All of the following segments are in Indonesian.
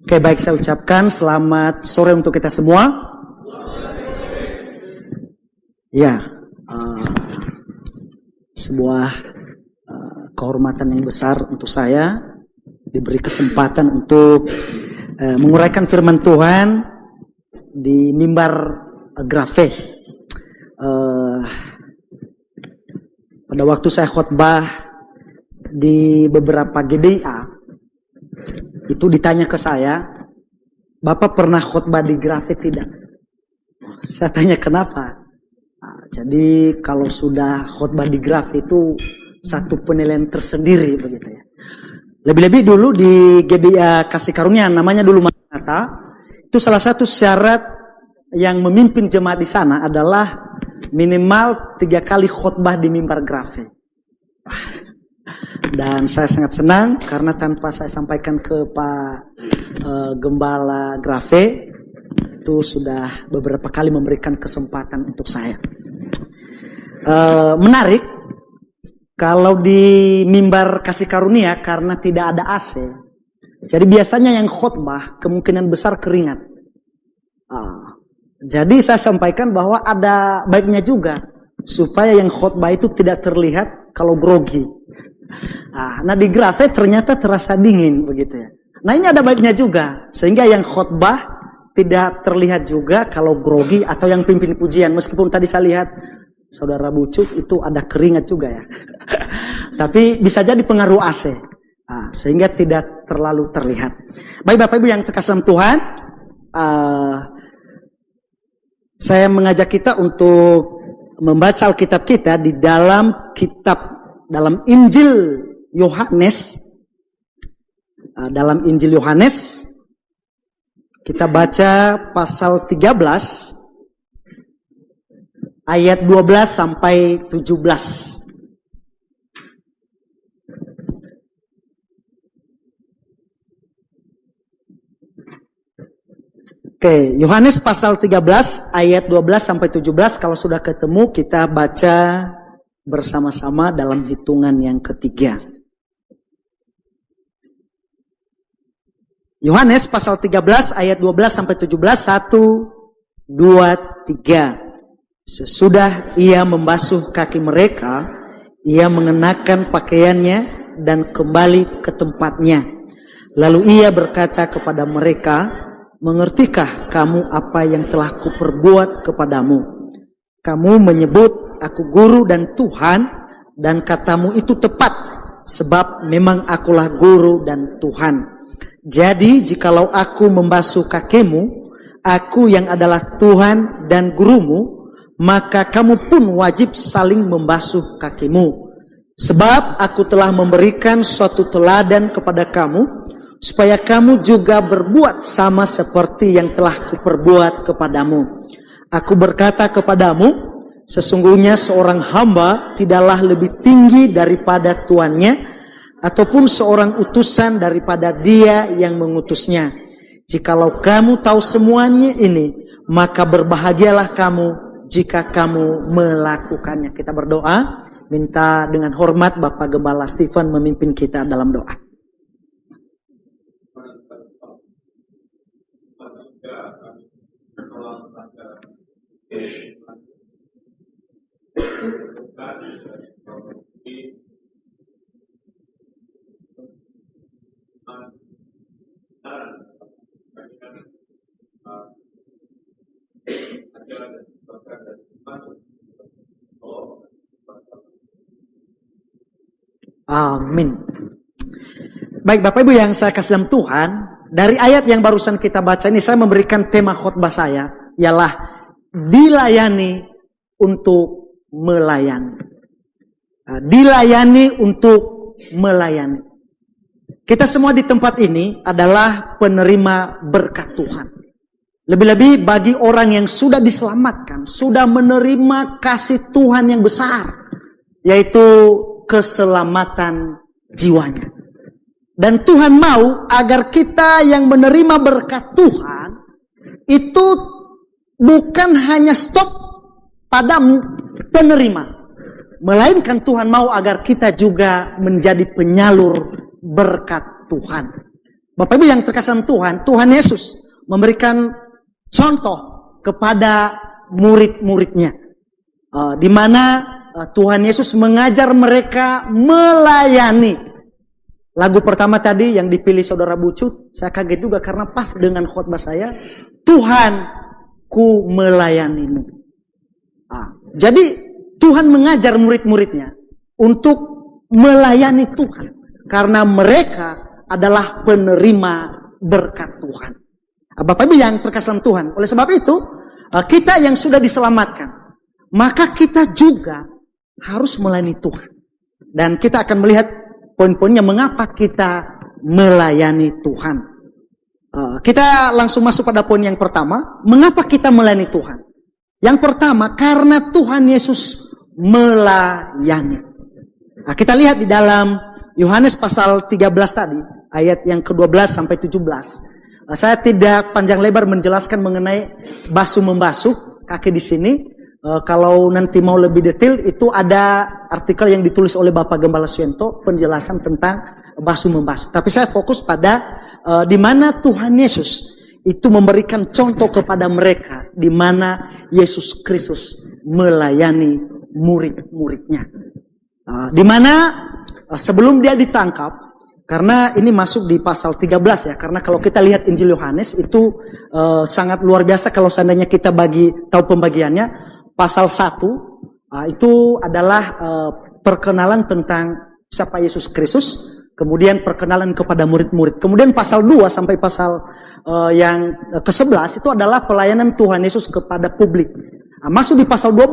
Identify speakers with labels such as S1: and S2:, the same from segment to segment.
S1: Oke, baik, saya ucapkan selamat sore untuk kita semua. Ya, sebuah kehormatan yang besar untuk saya diberi kesempatan untuk menguraikan firman Tuhan di mimbar Grafe. Pada waktu saya khotbah di beberapa GBA, itu ditanya ke saya, Bapak pernah khotbah di Grafe tidak? Saya tanya kenapa? Nah, jadi kalau sudah khotbah di Grafe itu satu penilaian tersendiri begitu ya. Lebih-lebih dulu di GBA Kasih Karunia, namanya dulu Maranatha, itu salah satu syarat yang memimpin jemaat di sana adalah minimal 3 kali khotbah di mimbar Grafe. Dan saya sangat senang karena tanpa saya sampaikan ke Pak Gembala Grafe, itu sudah beberapa kali memberikan kesempatan untuk saya. Menarik, kalau di mimbar Kasih Karunia karena tidak ada AC, jadi biasanya yang khotbah kemungkinan besar keringat. Jadi saya sampaikan bahwa ada baiknya juga supaya yang khotbah itu tidak terlihat kalau grogi. Nah di Grafe ternyata terasa dingin begitu ya. Nah ini ada baiknya juga sehingga yang khotbah tidak terlihat juga kalau grogi atau yang pimpin pujian. Meskipun tadi saya lihat saudara Bucuk itu ada keringat juga ya. Tapi bisa jadi pengaruh AC. Sehingga tidak terlalu terlihat. Baik Bapak Ibu yang terkasih Tuhan, saya mengajak kita untuk membaca Alkitab kita di dalam Injil Yohanes. Dalam Injil Yohanes kita baca pasal 13 ayat 12 sampai 17. Oke, Yohanes pasal 13 ayat 12 sampai 17. Kalau sudah ketemu kita baca bersama-sama dalam hitungan yang ketiga. Yohanes pasal 13 ayat 12 sampai 17. 1, 2, 3. Sesudah ia membasuh kaki mereka, ia mengenakan pakaiannya dan kembali ke tempatnya. Lalu ia berkata kepada mereka, mengertikah kamu apa yang telah kuperbuat kepadamu? Kamu menyebut aku guru dan Tuhan, dan katamu itu tepat, sebab memang akulah guru dan Tuhan. Jadi jikalau aku membasuh kakimu, aku yang adalah Tuhan dan gurumu, maka kamu pun wajib saling membasuh kakimu. Sebab aku telah memberikan suatu teladan kepada kamu, supaya kamu juga berbuat sama seperti yang telah kuperbuat kepadamu. Aku berkata kepadamu, sesungguhnya seorang hamba tidaklah lebih tinggi daripada tuannya, ataupun seorang utusan daripada dia yang mengutusnya. Jikalau kamu tahu semuanya ini, maka berbahagialah kamu jika kamu melakukannya. Kita berdoa, minta dengan hormat Bapak Gembala Stephen memimpin kita dalam doa. Amin. Baik Bapak Ibu yang saya kasih dalam Tuhan, dari ayat yang barusan kita baca ini saya memberikan tema khotbah saya ialah dilayani untuk melayani. Dilayani untuk melayani. Kita semua di tempat ini adalah penerima berkat Tuhan. Lebih-lebih bagi orang yang sudah diselamatkan, sudah menerima kasih Tuhan yang besar, yaitu keselamatan jiwanya. Dan Tuhan mau agar kita yang menerima berkat Tuhan itu bukan hanya stop pada penerima, melainkan Tuhan mau agar kita juga menjadi penyalur berkat Tuhan. Bapak Ibu yang terkasih Tuhan, Tuhan Yesus memberikan contoh kepada murid-muridnya. Di mana Tuhan Yesus mengajar mereka melayani. Lagu pertama tadi yang dipilih saudara Bucut, saya kaget juga karena pas dengan khotbah saya, Tuhan ku melayanimu. Jadi Tuhan mengajar murid-muridnya untuk melayani Tuhan. Karena mereka adalah penerima berkat Tuhan. Bapak Ibu yang terkasih Tuhan, oleh sebab itu kita yang sudah diselamatkan, maka kita juga harus melayani Tuhan. Dan kita akan melihat poin-poinnya mengapa kita melayani Tuhan. Kita langsung masuk pada poin yang pertama, mengapa kita melayani Tuhan. Yang pertama, karena Tuhan Yesus melayani. Kita lihat di dalam Yohanes pasal 13 tadi, ayat yang ke-12 sampai 17. Saya tidak panjang lebar menjelaskan mengenai basuh-membasuh kaki di sini. Kalau nanti mau lebih detail, itu ada artikel yang ditulis oleh Bapak Gembala Suyanto, penjelasan tentang basuh-membasuh. Tapi saya fokus pada di mana Tuhan Yesus itu memberikan contoh kepada mereka, di mana Yesus Kristus melayani murid-muridnya. Di mana sebelum dia ditangkap, karena ini masuk di pasal 13 ya, karena kalau kita lihat Injil Yohanes itu sangat luar biasa kalau seandainya kita tahu pembagiannya. Pasal 1 itu adalah perkenalan tentang siapa Yesus Kristus, kemudian perkenalan kepada murid-murid. Kemudian pasal 2 sampai pasal yang ke-11 itu adalah pelayanan Tuhan Yesus kepada publik. Masuk di pasal 12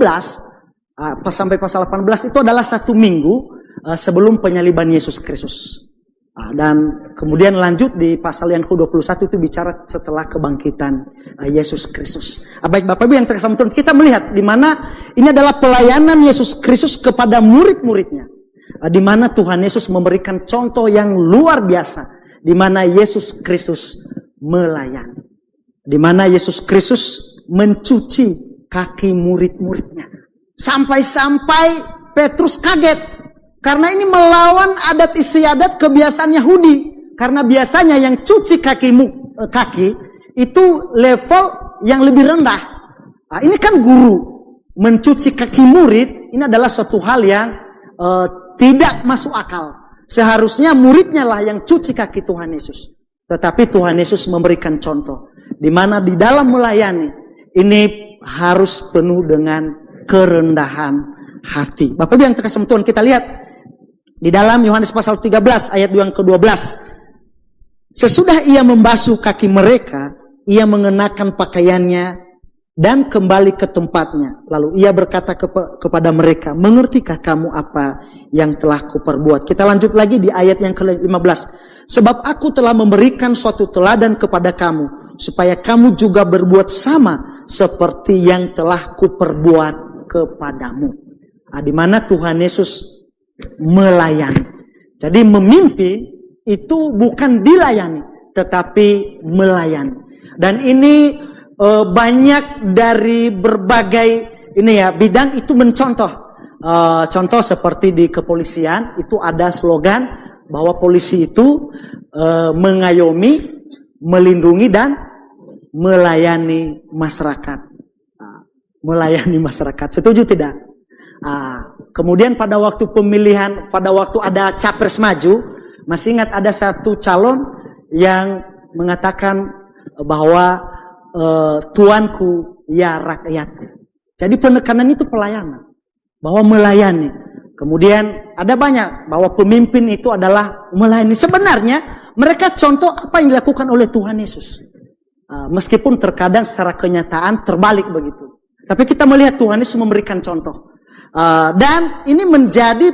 S1: sampai pasal 18 itu adalah 1 minggu sebelum penyaliban Yesus Kristus. Dan kemudian lanjut di pasal yang ke-21 itu bicara setelah kebangkitan Yesus Kristus. Baik Bapak Ibu yang terkasih Tuhan, kita melihat di mana ini adalah pelayanan Yesus Kristus kepada murid-muridnya. Di mana Tuhan Yesus memberikan contoh yang luar biasa, di mana Yesus Kristus melayani. Di mana Yesus Kristus mencuci kaki murid-muridnya. Sampai-sampai Petrus kaget. Karena ini melawan adat istiadat kebiasaan Yahudi. Karena biasanya yang cuci kaki itu level yang lebih rendah. Ini kan guru mencuci kaki murid, ini adalah suatu hal yang tidak masuk akal. Seharusnya muridnya lah yang cuci kaki Tuhan Yesus. Tetapi Tuhan Yesus memberikan contoh. Di mana di dalam melayani, ini harus penuh dengan kerendahan hati. Bapak Ibu yang terkasih Tuhan, kita lihat di dalam Yohanes pasal 13 ayat yang ke-12. Sesudah ia membasuh kaki mereka, ia mengenakan pakaiannya dan kembali ke tempatnya. Lalu ia berkata kepada mereka, mengertikah kamu apa yang telah kuperbuat? Kita lanjut lagi di ayat yang ke-15. Sebab aku telah memberikan suatu teladan kepada kamu, supaya kamu juga berbuat sama seperti yang telah kuperbuat kepadamu. Di mana Tuhan Yesus melayani. Jadi memimpin itu bukan dilayani, tetapi melayani. Dan ini banyak dari berbagai bidang itu mencontoh. Contoh seperti di kepolisian itu ada slogan bahwa polisi itu mengayomi, melindungi dan melayani masyarakat. Melayani masyarakat. Setuju tidak? Kemudian pada waktu pemilihan, pada waktu ada capres maju, masih ingat ada satu calon yang mengatakan bahwa tuanku ya rakyatku. Jadi penekanan itu pelayanan, bahwa melayani. Kemudian ada banyak bahwa pemimpin itu adalah melayani. Sebenarnya mereka contoh apa yang dilakukan oleh Tuhan Yesus. Meskipun terkadang secara kenyataan terbalik begitu. Tapi kita melihat Tuhan Yesus memberikan contoh. Dan ini menjadi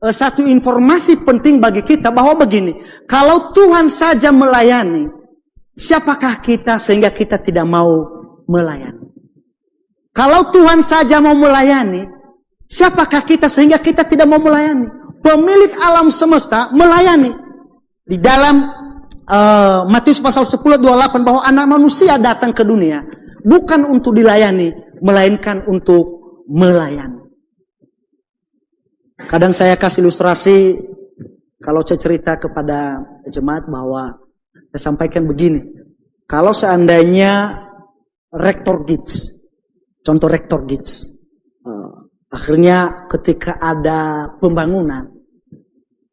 S1: satu informasi penting bagi kita bahwa begini, kalau Tuhan saja melayani, siapakah kita sehingga kita tidak mau melayani? Kalau Tuhan saja mau melayani, siapakah kita sehingga kita tidak mau melayani? Pemilik alam semesta melayani. Di dalam Matius pasal 10:28 bahwa anak manusia datang ke dunia bukan untuk dilayani, melainkan untuk melayani. Kadang saya kasih ilustrasi kalau saya cerita kepada jemaat bahwa Saya sampaikan begini, kalau seandainya Rektor Gits, contoh Rektor Gits, akhirnya ketika ada pembangunan,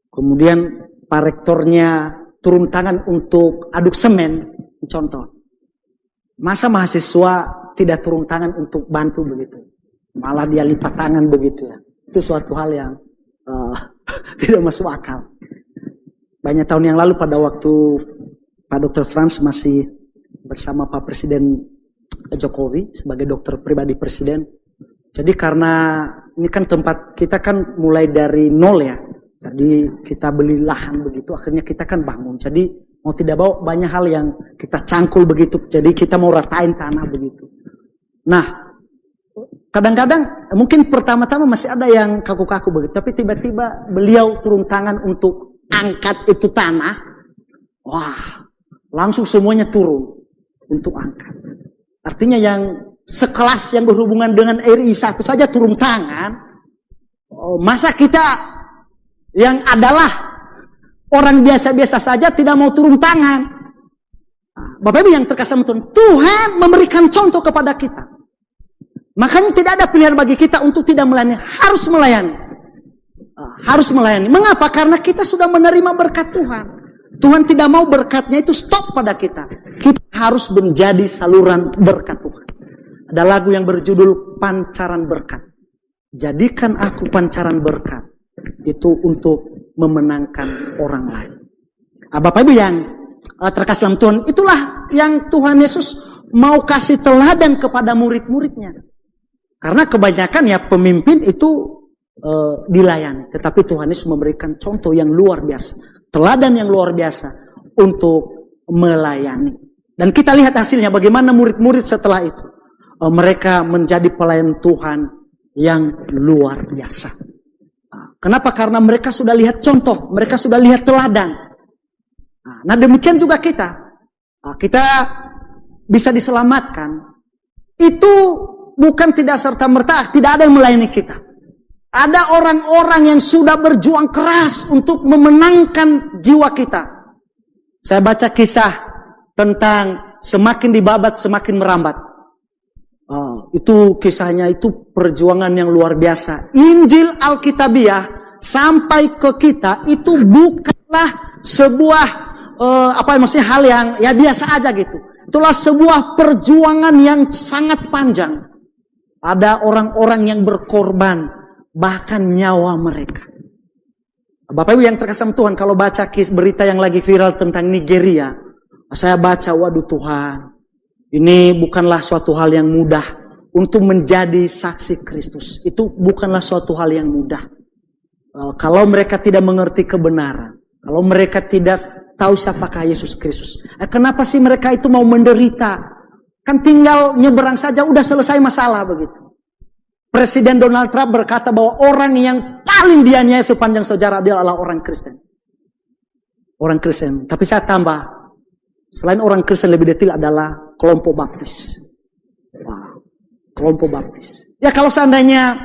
S1: kemudian Pak Rektornya turun tangan untuk aduk semen, contoh. Masa mahasiswa tidak turun tangan untuk bantu begitu? Malah dia lipat tangan begitu ya. Itu suatu hal yang tidak masuk akal. Banyak tahun yang lalu pada waktu Pak Dr. Frans masih bersama Pak Presiden Jokowi sebagai dokter pribadi Presiden. Jadi karena ini kan tempat kita kan mulai dari nol ya. Jadi kita beli lahan begitu, akhirnya kita kan bangun. Jadi mau tidak mau banyak hal yang kita cangkul begitu. Jadi kita mau ratain tanah begitu. Nah, kadang-kadang mungkin pertama-tama masih ada yang kaku-kaku begitu. Tapi tiba-tiba beliau turun tangan untuk angkat itu tanah. Wah, langsung semuanya turun untuk angkat. Artinya yang sekelas yang berhubungan dengan RI 1 saja turun tangan. Masa kita yang adalah orang biasa-biasa saja tidak mau turun tangan. Bapak Ibu yang terkasih Tuhan, Tuhan memberikan contoh kepada kita. Makanya tidak ada pilihan bagi kita untuk tidak melayani, harus melayani. Harus melayani. Mengapa? Karena kita sudah menerima berkat Tuhan. Tuhan tidak mau berkatnya itu stop pada kita. Kita harus menjadi saluran berkat Tuhan. Ada lagu yang berjudul Pancaran Berkat. Jadikan aku pancaran berkat. Itu untuk memenangkan orang lain. Bapak Ibu yang terkasih dalam Tuhan, itulah yang Tuhan Yesus mau kasih teladan kepada murid-muridnya. Karena kebanyakan ya pemimpin itu dilayani. Tetapi Tuhan Yesus memberikan contoh yang luar biasa. Teladan yang luar biasa untuk melayani. Dan kita lihat hasilnya bagaimana murid-murid setelah itu. Mereka menjadi pelayan Tuhan yang luar biasa. Kenapa? Karena mereka sudah lihat contoh. Mereka sudah lihat teladan. Nah demikian juga kita. Kita bisa diselamatkan. Itu bukan tidak serta-merta, tidak ada yang melayani kita. Ada orang-orang yang sudah berjuang keras untuk memenangkan jiwa kita. Saya baca kisah tentang semakin dibabat, semakin merambat. Itu kisahnya itu perjuangan yang luar biasa. Injil Alkitabiah sampai ke kita itu bukanlah sebuah maksudnya hal yang ya biasa aja gitu. Itulah sebuah perjuangan yang sangat panjang. Ada orang-orang yang berkorban, bahkan nyawa mereka. Bapak Ibu yang terkesan Tuhan, kalau baca berita yang lagi viral tentang Nigeria, saya baca, waduh Tuhan, ini bukanlah suatu hal yang mudah untuk menjadi saksi Kristus. Itu bukanlah suatu hal yang mudah. Kalau mereka tidak mengerti kebenaran, kalau mereka tidak tahu siapakah Yesus Kristus, kenapa sih mereka itu mau menderita? Kan tinggal nyeberang saja, udah selesai masalah begitu. Presiden Donald Trump berkata bahwa orang yang paling dianiaya sepanjang sejarah adalah orang Kristen. Orang Kristen. Tapi saya tambah, selain orang Kristen lebih detail adalah kelompok baptis. Wow, kelompok baptis. Ya kalau seandainya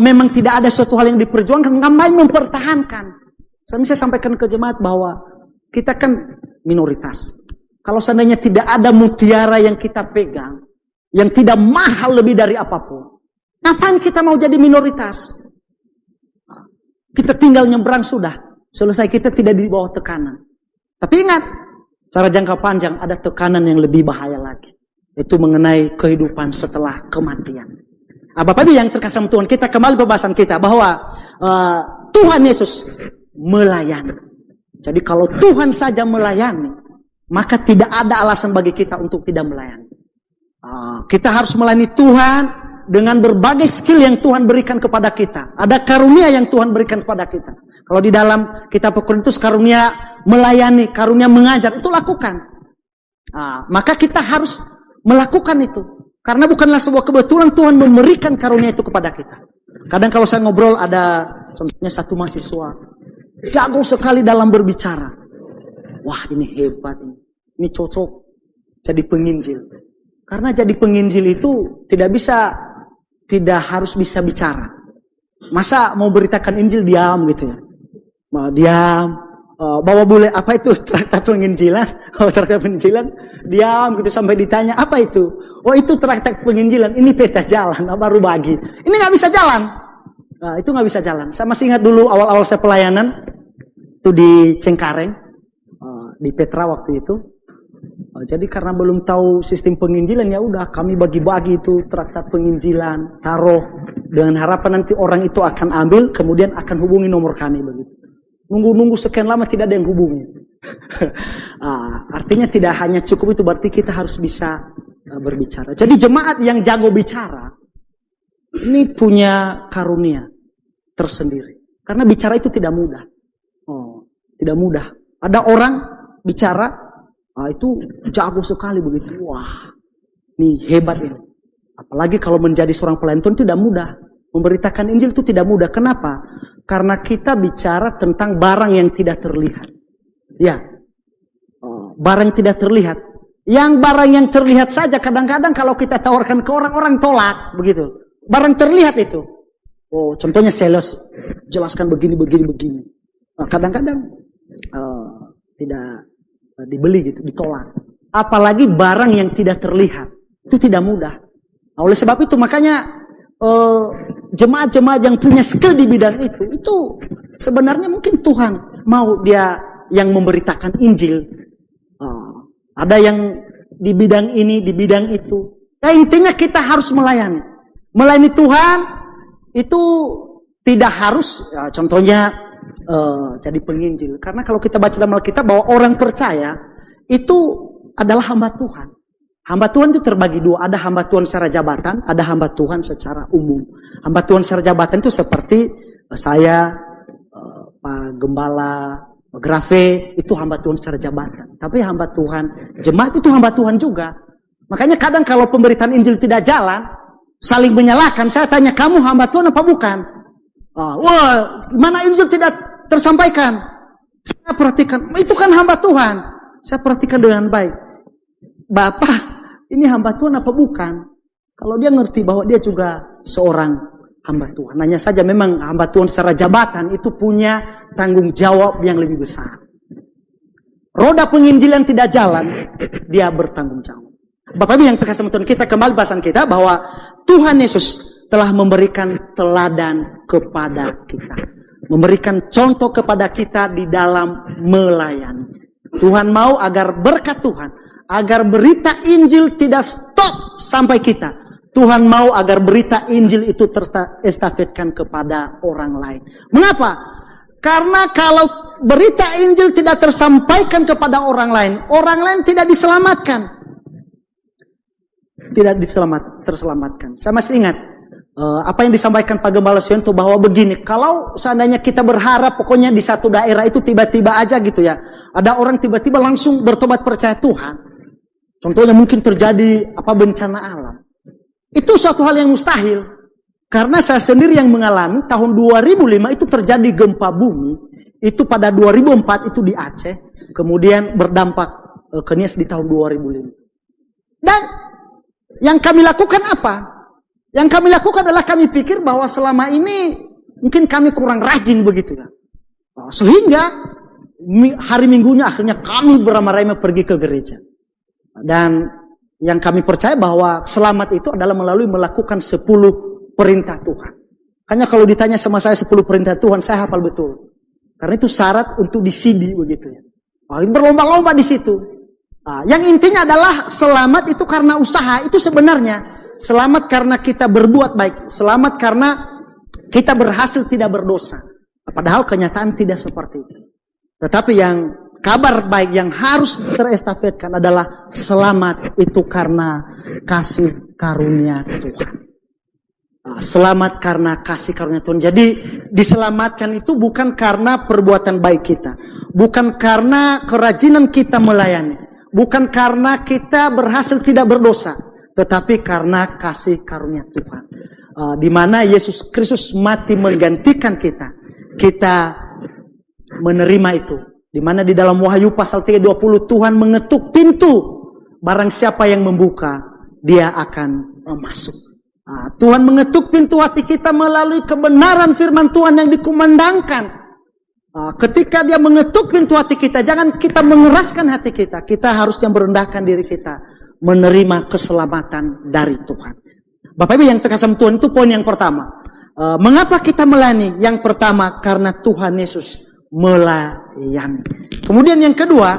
S1: memang tidak ada suatu hal yang diperjuangkan, ngapain mempertahankan? Saya sampaikan ke jemaat bahwa kita kan minoritas. Kalau seandainya tidak ada mutiara yang kita pegang, yang tidak mahal lebih dari apapun, ngapain kita mau jadi minoritas? Kita tinggal nyebrang sudah, selesai, kita tidak di bawah tekanan. Tapi ingat, secara jangka panjang ada tekanan yang lebih bahaya lagi. Itu mengenai kehidupan setelah kematian. Bapak Ibu yang terkasih Tuhan, kita kembali pembahasan kita bahwa Tuhan Yesus melayani. Jadi kalau Tuhan saja melayani, maka tidak ada alasan bagi kita untuk tidak melayani. Kita harus melayani Tuhan dengan berbagai skill yang Tuhan berikan kepada kita. Ada karunia yang Tuhan berikan kepada kita. Kalau di dalam kitab Korintus karunia melayani, karunia mengajar, itu lakukan. Maka kita harus melakukan itu. Karena bukanlah sebuah kebetulan Tuhan memberikan karunia itu kepada kita. Kadang kalau saya ngobrol ada contohnya satu mahasiswa jago sekali dalam berbicara. Wah ini hebat, ini cocok jadi penginjil. Karena jadi penginjil itu tidak harus bisa bicara. Masa mau beritakan Injil diam gitu ya? Mau diam, bawa bule apa itu traktat penginjilan, traktat penginjilan, diam gitu sampai ditanya apa itu, oh itu traktat penginjilan, ini peta jalan, baru bagi, ini nggak bisa jalan, itu nggak bisa jalan. Saya masih ingat dulu awal-awal saya pelayanan itu di Cengkareng, di Petra waktu itu. Jadi karena belum tahu sistem penginjilan ya udah kami bagi-bagi itu traktat penginjilan, taruh dengan harapan nanti orang itu akan ambil, kemudian akan hubungi nomor kami begitu. Nunggu sekian lama tidak ada yang hubungi. Artinya tidak hanya cukup itu, berarti kita harus bisa berbicara. Jadi jemaat yang jago bicara, ini punya karunia tersendiri. Karena bicara itu tidak mudah. Tidak mudah. Ada orang bicara, itu jago sekali begitu. Wah, ini hebat ini. Apalagi kalau menjadi seorang pelayan Tuhan itu tidak mudah. Memberitakan Injil itu tidak mudah. Kenapa? Karena kita bicara tentang barang yang tidak terlihat. Ya, barang tidak terlihat. Yang barang yang terlihat saja kadang-kadang kalau kita tawarkan ke orang tolak, begitu. Barang terlihat itu. Oh, contohnya sales, jelaskan begini. Kadang-kadang tidak dibeli gitu, ditolak. Apalagi barang yang tidak terlihat, itu tidak mudah. Oleh sebab itu makanya jemaat-jemaat yang punya skill di bidang itu sebenarnya mungkin Tuhan mau dia yang memberitakan Injil. Ada yang di bidang ini, di bidang itu. Ya, intinya kita harus melayani. Melayani Tuhan itu tidak harus, ya, contohnya jadi penginjil. Karena kalau kita baca dalam Alkitab bahwa orang percaya itu adalah hamba Tuhan. Hamba Tuhan itu terbagi dua. Ada hamba Tuhan secara jabatan, ada hamba Tuhan secara umum. Hamba Tuhan secara jabatan itu seperti saya, Pak Gembala, Pak Grafe, itu hamba Tuhan secara jabatan. Tapi hamba Tuhan, jemaat itu hamba Tuhan juga. Makanya kadang kalau pemberitaan Injil tidak jalan, saling menyalahkan. Saya tanya, kamu hamba Tuhan apa bukan? Wah, gimana Injil tidak tersampaikan? Saya perhatikan, itu kan hamba Tuhan. Saya perhatikan dengan baik. Bapak, ini hamba Tuhan apa bukan? Kalau dia ngerti bahwa dia juga seorang hamba Tuhan. Hanya saja memang hamba Tuhan secara jabatan itu punya tanggung jawab yang lebih besar. Roda penginjilan tidak jalan, dia bertanggung jawab. Bapak Ibu yang terkasih Tuhan, kita kembali bahasan kita bahwa Tuhan Yesus telah memberikan teladan kepada kita. Memberikan contoh kepada kita di dalam melayani. Tuhan mau agar berkat Tuhan, agar berita Injil tidak stop sampai kita. Tuhan mau agar berita Injil itu terestafetkan kepada orang lain. Mengapa? Karena kalau berita Injil tidak tersampaikan kepada orang lain tidak diselamatkan. Tidak terselamatkan. Saya masih ingat apa yang disampaikan Pak Gembala Sionto bahwa begini, kalau seandainya kita berharap pokoknya di satu daerah itu tiba-tiba aja gitu ya, ada orang tiba-tiba langsung bertobat percaya Tuhan. Contohnya mungkin terjadi bencana alam. Itu suatu hal yang mustahil. Karena saya sendiri yang mengalami tahun 2005 itu terjadi gempa bumi. Itu pada 2004 itu di Aceh. Kemudian berdampak ke Nias di tahun 2005. Dan yang kami lakukan apa? Yang kami lakukan adalah kami pikir bahwa selama ini mungkin kami kurang rajin begitu ya. Sehingga hari Minggunya akhirnya kami beramai-ramai pergi ke gereja. Dan yang kami percaya bahwa selamat itu adalah melalui melakukan 10 perintah Tuhan. Hanya kalau ditanya sama saya 10 perintah Tuhan, saya hafal betul. Karena itu syarat untuk di CD begitu ya. Berlomba-lomba di situ. Yang intinya adalah selamat itu karena usaha. Itu sebenarnya selamat karena kita berbuat baik. Selamat karena kita berhasil tidak berdosa. Padahal kenyataan tidak seperti itu. Tetapi yang kabar baik yang harus terestafetkan adalah selamat itu karena kasih karunia Tuhan. Selamat karena kasih karunia Tuhan. Jadi diselamatkan itu bukan karena perbuatan baik kita. Bukan karena kerajinan kita melayani. Bukan karena kita berhasil tidak berdosa. Tetapi karena kasih karunia Tuhan. Di mana Yesus Kristus mati menggantikan kita. Kita menerima itu. Di mana di dalam Wahyu pasal 3:20 Tuhan mengetuk pintu. Barang siapa yang membuka, dia akan masuk. Tuhan mengetuk pintu hati kita melalui kebenaran firman Tuhan yang dikumandangkan. Ketika dia mengetuk pintu hati kita, jangan kita mengeraskan hati kita. Kita harusnya merendahkan diri kita, menerima keselamatan dari Tuhan. Bapak Ibu yang terkasih Tuhan, itu poin yang pertama. Mengapa kita melayani? Yang pertama, karena Tuhan Yesus melayani. Kemudian yang kedua,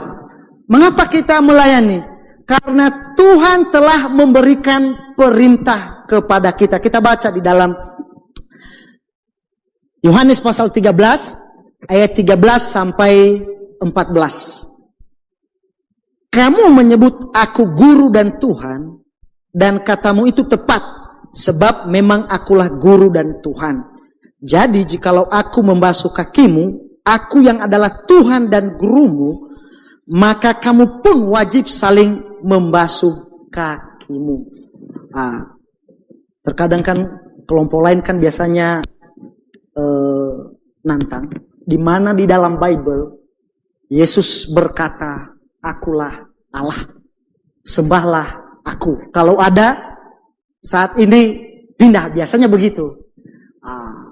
S1: mengapa kita melayani? Karena Tuhan telah memberikan perintah kepada kita. Kita baca di dalam Yohanes pasal 13, ayat 13 sampai 14. Kamu menyebut aku guru dan Tuhan, dan katamu itu tepat. Sebab memang akulah guru dan Tuhan. Jadi jikalau aku membasuh kakimu, aku yang adalah Tuhan dan gurumu, maka kamu pun wajib saling membasuh kakimu. Terkadang kan kelompok lain kan biasanya nantang. Di mana di dalam Bible Yesus berkata, akulah Allah, sembahlah aku. Kalau ada saat ini pindah, biasanya begitu.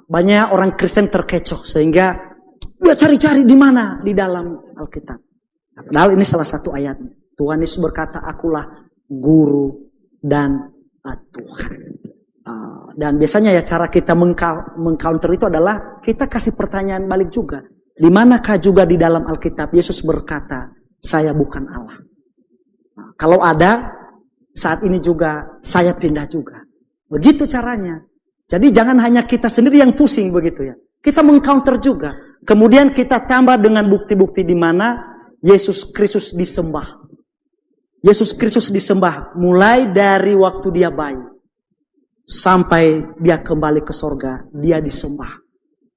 S1: Banyak orang Kristen terkecoh sehingga dia cari-cari di mana di dalam Alkitab. Padahal ini salah satu ayatnya. Tuhan Yesus berkata, akulah guru dan Tuhan. Dan biasanya ya cara kita mengcounter itu adalah kita kasih pertanyaan balik juga. Di manakah juga di dalam Alkitab Yesus berkata, saya bukan Allah. Kalau ada, saat ini juga saya pindah juga. Begitu caranya. Jadi jangan hanya kita sendiri yang pusing begitu ya. Kita mengcounter juga. Kemudian kita tambah dengan bukti-bukti di mana Yesus Kristus disembah. Yesus Kristus disembah mulai dari waktu dia bayi sampai dia kembali ke sorga, dia disembah.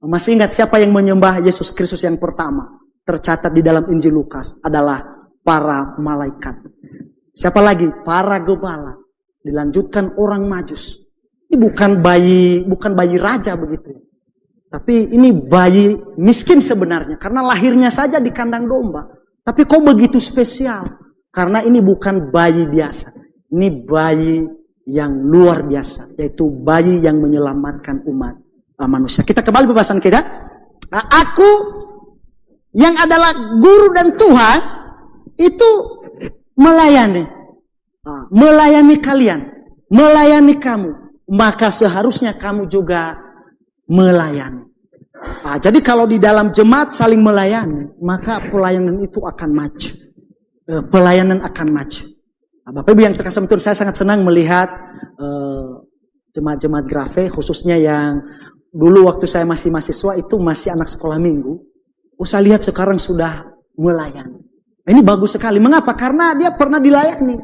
S1: Masih ingat siapa yang menyembah Yesus Kristus yang pertama? Tercatat di dalam Injil Lukas adalah para malaikat. Siapa lagi? Para gembala. Dilanjutkan orang Majus. Ini bukan bayi raja begitu. Tapi ini bayi miskin sebenarnya. Karena lahirnya saja di kandang domba. Tapi kok begitu spesial? Karena ini bukan bayi biasa. Ini bayi yang luar biasa. Yaitu bayi yang menyelamatkan umat manusia. Kita kembali pembahasan kita. Aku yang adalah guru dan Tuhan itu melayani. Melayani kalian. Melayani kamu. Maka seharusnya kamu juga melayani. Jadi kalau di dalam jemaat saling melayani, maka pelayanan itu akan maju. Pelayanan akan maju. Bapak Ibu yang terkasih Tuhan, saya sangat senang melihat jemaat-jemaat Grafe, khususnya yang dulu waktu saya masih mahasiswa itu masih anak sekolah minggu. Saya lihat sekarang sudah melayani. Ini bagus sekali. Mengapa? Karena dia pernah dilayani.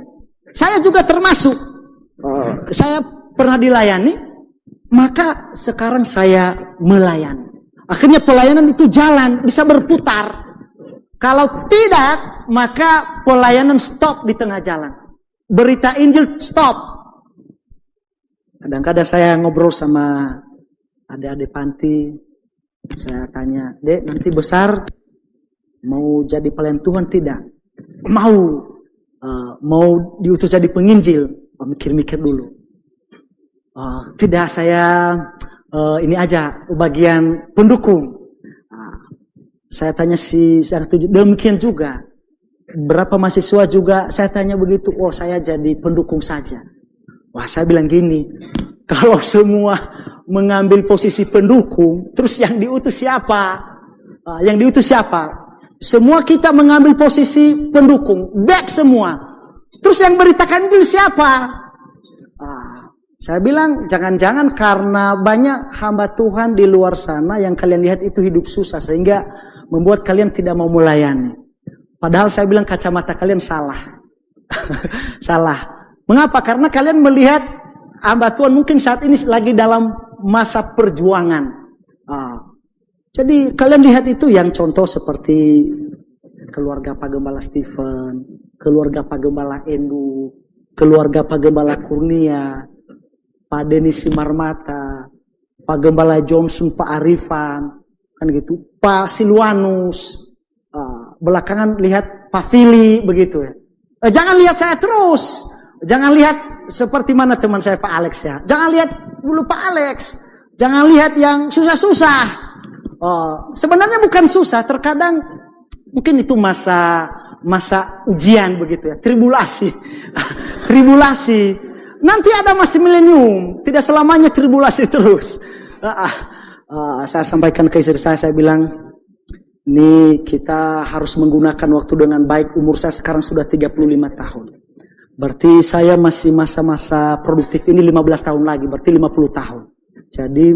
S1: Saya juga termasuk. Saya pernah dilayani, maka sekarang saya melayani. Akhirnya pelayanan itu jalan, bisa berputar. Kalau tidak, maka pelayanan stop di tengah jalan. Berita Injil stop. Kadang-kadang saya ngobrol sama adik-adik panti, saya tanya, Dek, nanti besar mau jadi pelayan Tuhan tidak? Mau diutus jadi penginjil? Mikir-mikir dulu. Tidak, saya ini aja bagian pendukung. Saya tanya demikian juga. Berapa mahasiswa juga saya tanya begitu. Oh, saya jadi pendukung saja. Wah, saya bilang gini, kalau semua mengambil posisi pendukung, terus yang diutus siapa? Yang diutus siapa? Semua kita mengambil posisi pendukung, back semua. Terus yang beritakan itu siapa? Saya bilang jangan-jangan karena banyak hamba Tuhan di luar sana yang kalian lihat itu hidup susah sehingga membuat kalian tidak mau melayani. Padahal saya bilang kacamata kalian salah. Salah. Mengapa? Karena kalian melihat hamba Tuhan mungkin saat ini lagi dalam masa perjuangan. Jadi kalian lihat itu yang contoh seperti keluarga Pak Gembala Stephen, keluarga Pak Gembala Endu, keluarga Pak Gembala Kurnia, Pak Denis Simarmata, Pak Gembala Johnson, Pak Arifan, kan gitu, Pak Silwanus, belakangan lihat Pak Fili, begitu ya. Jangan lihat saya terus, jangan lihat seperti mana teman saya Pak Alex ya. Jangan lihat dulu Pak Alex, jangan lihat yang susah-susah. Sebenarnya bukan susah, terkadang mungkin itu masa ujian begitu ya, tribulasi. Tribulasi. Nanti ada masih milenium, tidak selamanya tribulasi terus. Saya sampaikan ke istri saya bilang, ini kita harus menggunakan waktu dengan baik. Umur saya sekarang sudah 35 tahun. Berarti saya masih masa-masa produktif ini 15 tahun lagi, berarti 50 tahun. Jadi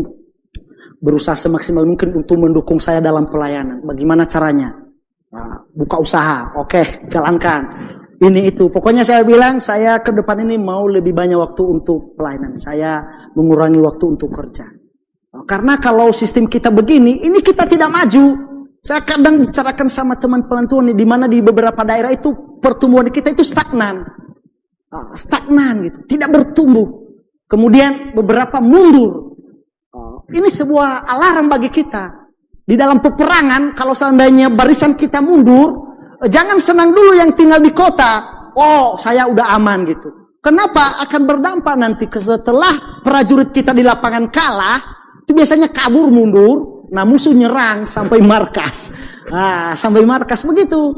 S1: berusaha semaksimal mungkin untuk mendukung saya dalam pelayanan. Bagaimana caranya? Buka usaha, oke, jalankan. Ini itu. Pokoknya saya bilang, saya ke depan ini mau lebih banyak waktu untuk pelayanan. Saya mengurangi waktu untuk kerja. Karena kalau sistem kita begini, ini kita tidak maju. Saya kadang bicarakan sama teman pelantuan di mana di beberapa daerah itu pertumbuhan kita itu stagnan. Stagnan gitu, tidak bertumbuh. Kemudian beberapa mundur. Ini sebuah alarm bagi kita. Di dalam peperangan, kalau seandainya barisan kita mundur, jangan senang dulu yang tinggal di kota. Oh, saya udah aman gitu. Kenapa? Akan berdampak nanti setelah prajurit kita di lapangan kalah, itu biasanya kabur mundur, nah musuh nyerang sampai markas. Sampai markas begitu.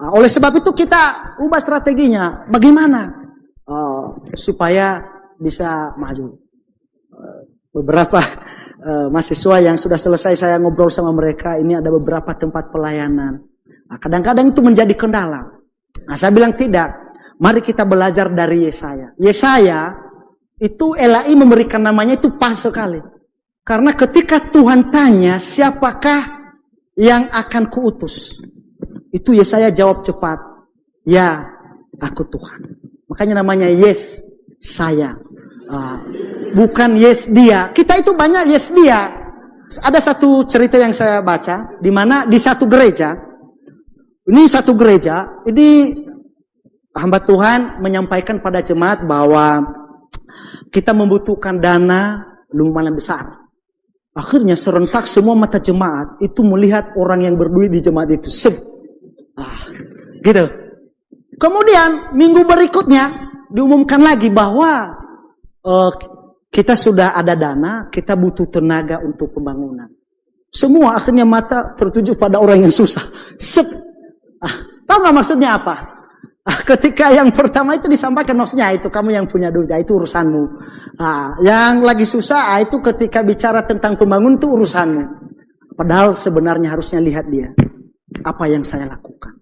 S1: Oleh sebab itu kita ubah strateginya. Bagaimana? Supaya bisa maju. Beberapa mahasiswa yang sudah selesai saya ngobrol sama mereka, ini ada beberapa tempat pelayanan. Kadang-kadang itu menjadi kendala. Saya bilang tidak. Mari kita belajar dari Yesaya. Yesaya itu LAI memberikan namanya itu pas sekali. Karena ketika Tuhan tanya siapakah yang akan kuutus, itu Yesaya jawab cepat, ya aku Tuhan. Makanya namanya Yes saya. Bukan yes dia. Kita itu banyak yes dia. Ada satu cerita yang saya baca, di mana di satu gereja, ini hamba Tuhan menyampaikan pada jemaat bahwa kita membutuhkan dana lumayan besar. Akhirnya serentak semua mata jemaat itu melihat orang yang berduit di jemaat itu. Gitu. Kemudian minggu berikutnya diumumkan lagi bahwa kita sudah ada dana, kita butuh tenaga untuk pembangunan. Semua akhirnya mata tertuju pada orang yang susah. Tahu nggak maksudnya apa? Ketika yang pertama itu disampaikan, maksudnya itu kamu yang punya duit, itu urusanmu. Yang lagi susah itu ketika bicara tentang pembangunan itu urusanmu. Padahal sebenarnya harusnya lihat dia. Apa yang saya lakukan.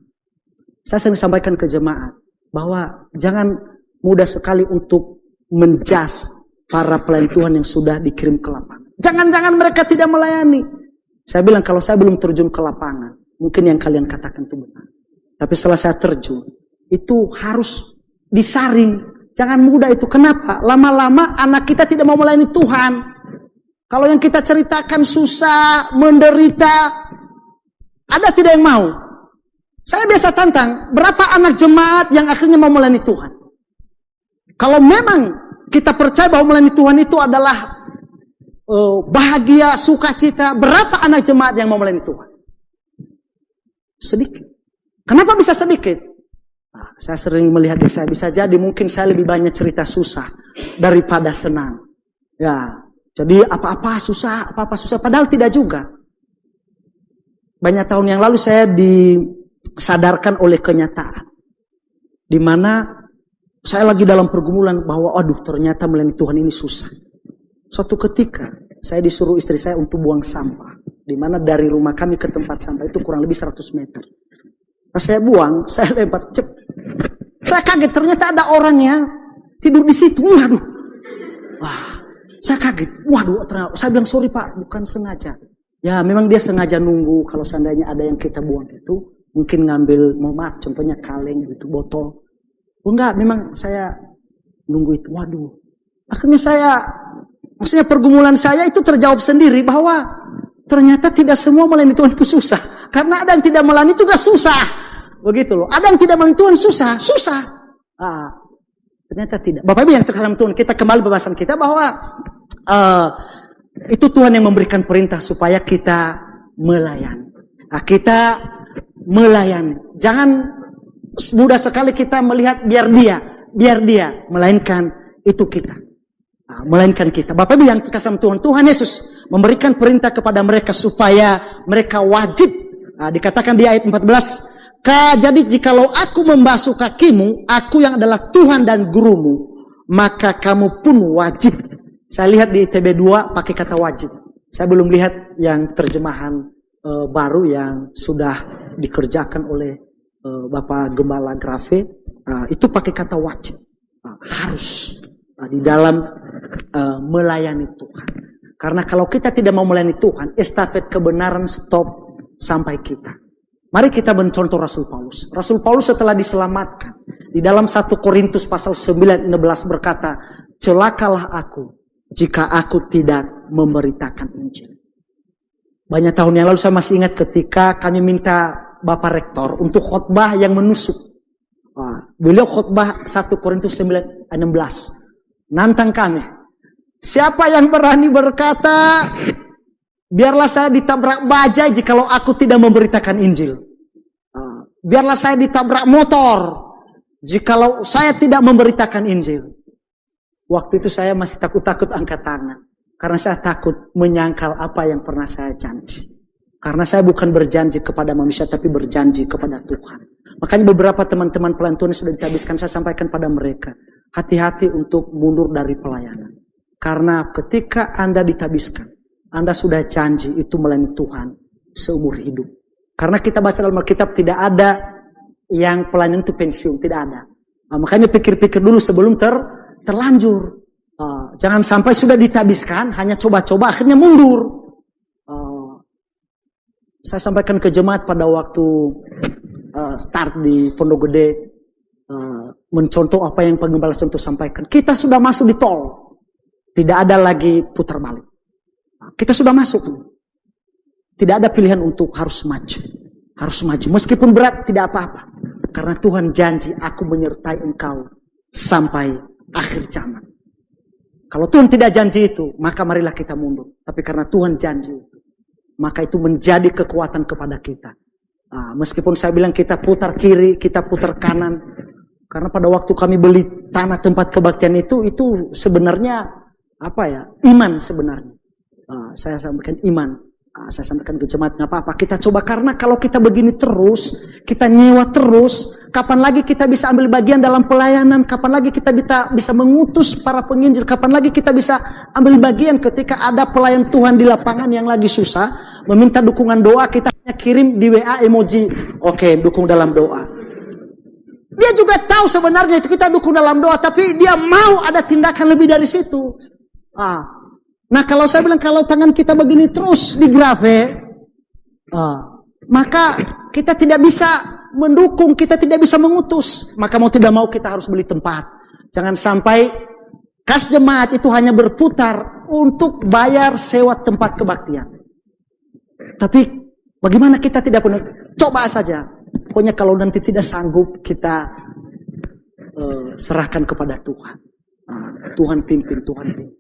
S1: Saya sering sampaikan ke jemaat bahwa jangan mudah sekali untuk menjas para pelayan Tuhan yang sudah dikirim ke lapangan. Jangan-jangan mereka tidak melayani. Saya bilang kalau saya belum terjun ke lapangan, mungkin yang kalian katakan itu benar. Tapi setelah saya terjun, itu harus disaring. Jangan mudah itu. Kenapa? Lama-lama anak kita tidak mau melayani Tuhan. Kalau yang kita ceritakan susah, menderita, ada tidak yang mau. Saya biasa tantang, berapa anak jemaat yang akhirnya mau melayani Tuhan? Kalau memang kita percaya bahwa melayani Tuhan itu adalah bahagia, sukacita, berapa anak jemaat yang mau melayani Tuhan? Sedikit. Kenapa bisa sedikit? Saya sering melihat saya bisa jadi mungkin saya lebih banyak cerita susah daripada senang. Ya, jadi apa-apa susah, padahal tidak juga. Banyak tahun yang lalu saya disadarkan oleh kenyataan, di mana saya lagi dalam pergumulan bahwa aduh ternyata melayani Tuhan ini susah. Suatu ketika saya disuruh istri saya untuk buang sampah, di mana dari rumah kami ke tempat sampah itu kurang lebih 100 meter. Pas saya buang, saya lempar cep. Saya kaget ternyata ada orang yang tidur di situ. Waduh. Saya kaget. Waduh, ternyata. Saya bilang sorry Pak, bukan sengaja. Ya memang dia sengaja nunggu kalau seandainya ada yang kita buang itu mungkin ngambil, maaf contohnya kaleng gitu, botol. Enggak, memang saya nunggu itu. Waduh. Akhirnya maksudnya pergumulan saya itu terjawab sendiri bahwa ternyata tidak semua melayani Tuhan itu susah. Karena ada yang tidak melayani juga susah. Begitu loh. Ada yang tidak melayani Tuhan susah. Ternyata tidak. Bapak Ibu yang terkasih Tuhan, kita kembali pembahasan kita bahwa itu Tuhan yang memberikan perintah supaya kita melayani. Kita melayani. Jangan mudah sekali kita melihat biar dia, melainkan itu kita. Melainkan kita. Bapak Ibu yang terkasih Tuhan, Tuhan Yesus memberikan perintah kepada mereka supaya mereka wajib. Dikatakan di ayat 14, jadi jikalau aku membasuh kakimu, aku yang adalah Tuhan dan gurumu, maka kamu pun wajib. Saya lihat di ITB 2 pakai kata wajib. Saya belum lihat yang terjemahan baru yang sudah dikerjakan oleh Bapak Gembala Grafe. Itu pakai kata wajib. Harus di dalam melayani Tuhan. Karena kalau kita tidak mau melayani Tuhan, estafet kebenaran stop sampai kita. Mari kita mencontoh Rasul Paulus. Rasul Paulus setelah diselamatkan, di dalam 1 Korintus pasal 9:16 berkata, celakalah aku jika aku tidak memberitakan Injil. Banyak tahun yang lalu saya masih ingat ketika kami minta Bapak Rektor untuk khotbah yang menusuk. Beliau khotbah 1 Korintus 9:16. Nantang kami. Siapa yang berani berkata, biarlah saya ditabrak bajai jikalau aku tidak memberitakan Injil. Biarlah saya ditabrak motor jikalau saya tidak memberitakan Injil. Waktu itu saya masih takut-takut angkat tangan. Karena saya takut menyangkal apa yang pernah saya janji. Karena saya bukan berjanji kepada manusia, tapi berjanji kepada Tuhan. Makanya beberapa teman-teman pelayan Tuhan sudah ditabiskan, saya sampaikan pada mereka. Hati-hati untuk mundur dari pelayanan. Karena ketika Anda ditabiskan, Anda sudah janji itu melayani Tuhan seumur hidup. Karena kita baca dalam Alkitab tidak ada yang pelayanan itu pensiun, tidak ada. Makanya pikir-pikir dulu sebelum terlanjur. Jangan sampai sudah ditabiskan, hanya coba-coba akhirnya mundur. Saya sampaikan ke jemaat pada waktu start di Pondok Gede, mencontoh apa yang Pengembala Sentuh sampaikan. Kita sudah masuk di tol, tidak ada lagi putar balik. Kita sudah masuk. Tidak ada pilihan untuk harus maju. Harus maju. Meskipun berat tidak apa-apa. Karena Tuhan janji, aku menyertai engkau sampai akhir zaman. Kalau Tuhan tidak janji itu, maka marilah kita mundur. Tapi karena Tuhan janji itu, maka itu menjadi kekuatan kepada kita. Meskipun saya bilang kita putar kiri, kita putar kanan. Karena pada waktu kami beli tanah tempat kebaktian itu sebenarnya iman sebenarnya. Saya sampaikan iman. Saya sampaikan ke jemaat, nggak apa-apa. Kita coba, karena kalau kita begini terus, kita nyewa terus, kapan lagi kita bisa ambil bagian dalam pelayanan? Kapan lagi kita bisa mengutus para penginjil? Kapan lagi kita bisa ambil bagian ketika ada pelayan Tuhan di lapangan yang lagi susah, meminta dukungan doa, kita hanya kirim di WA emoji, oke, dukung dalam doa. Dia juga tahu sebenarnya itu kita dukung dalam doa, tapi dia mau ada tindakan lebih dari situ. Nah, kalau saya bilang kalau tangan kita begini terus di Grafe, maka kita tidak bisa mendukung, kita tidak bisa mengutus. Maka mau tidak mau kita harus beli tempat. Jangan sampai kas jemaat itu hanya berputar untuk bayar sewa tempat kebaktian. Tapi bagaimana kita tidak punya? Coba saja. Pokoknya kalau nanti tidak sanggup, kita serahkan kepada Tuhan. Tuhan pimpin, Tuhan pimpin.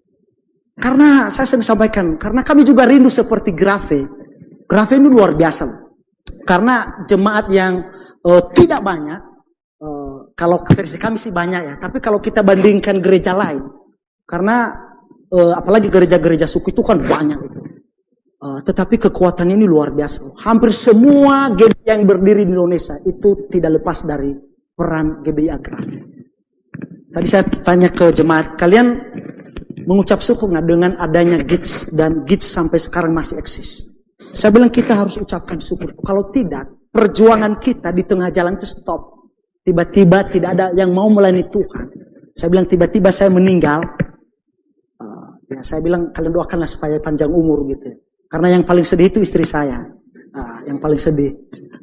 S1: Karena saya sering sampaikan, karena kami juga rindu seperti Grafe. Grafe ini luar biasa. Karena jemaat yang tidak banyak, kalau versi kami sih banyak ya, tapi kalau kita bandingkan gereja lain, karena apalagi gereja-gereja suku itu kan banyak itu. Tetapi kekuatan ini luar biasa. Hampir semua GBI yang berdiri di Indonesia itu tidak lepas dari peran GBI Grafe. Tadi saya tanya ke jemaat, kalian mengucap syukur nggak dengan adanya GITS, dan GITS sampai sekarang masih eksis? Saya bilang kita harus ucapkan syukur. Kalau tidak, perjuangan kita di tengah jalan itu stop. Tiba-tiba tidak ada yang mau melayani Tuhan. Saya bilang tiba-tiba saya meninggal. Saya bilang kalian doakanlah supaya panjang umur gitu. Karena yang paling sedih itu istri saya. Yang paling sedih.